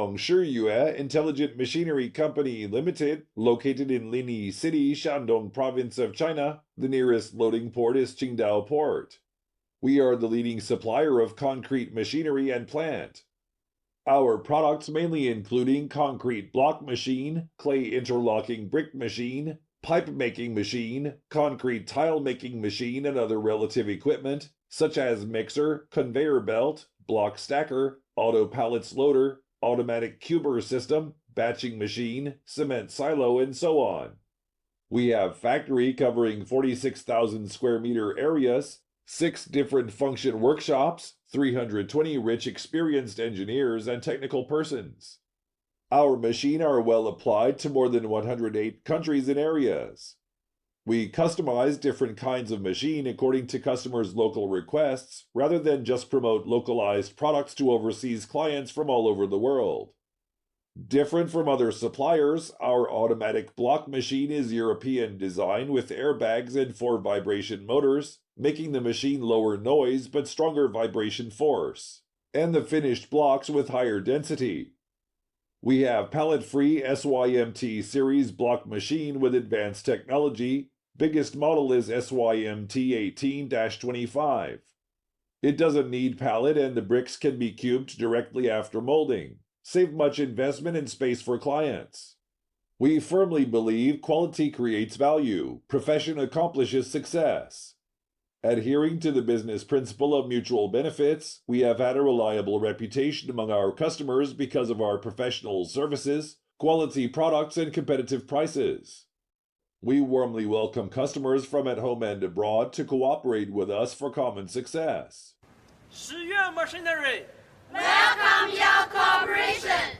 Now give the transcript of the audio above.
machines-SHIYUE Intelligent Machinery Company Limited, located in Linyi City, Shandong Province of China. The nearest loading port is Qingdao Port. We are the leading supplier of concrete machinery and plant. Our products mainly including concrete block machine, clay interlocking brick machine, pipe making machine, concrete tile making machine, and other relative equipment, such as mixer, conveyor belt, block stacker, auto pallets loader, automatic cuber system, batching machine, cement silo, and so on. We have factory covering 46,000 square meter areas, 6 different function workshops, 320 rich experienced engineers and technical persons. Our machine are well applied to more than 108 countries and areas. We customize different kinds of machine according to customers' local requests, rather than just promote localized products to overseas clients from all over the world. Different from other suppliers, our automatic block machine is European design with airbags and 4 vibration motors, making the machine lower noise but stronger vibration force, and the finished blocks with higher density. We have pallet-free SYMT series block machine with advanced technology. Biggest model is SYMT 18-25. It doesn't need pallet and the bricks can be cubed directly after molding. Save much investment and space for clients. We firmly believe quality creates value, profession accomplishes success. Adhering to the business principle of mutual benefits, we have had a reliable reputation among our customers because of our professional services, quality products, and competitive prices. We warmly welcome customers from at home and abroad to cooperate with us for common success. SHIYUE Machinery. Welcome your cooperation.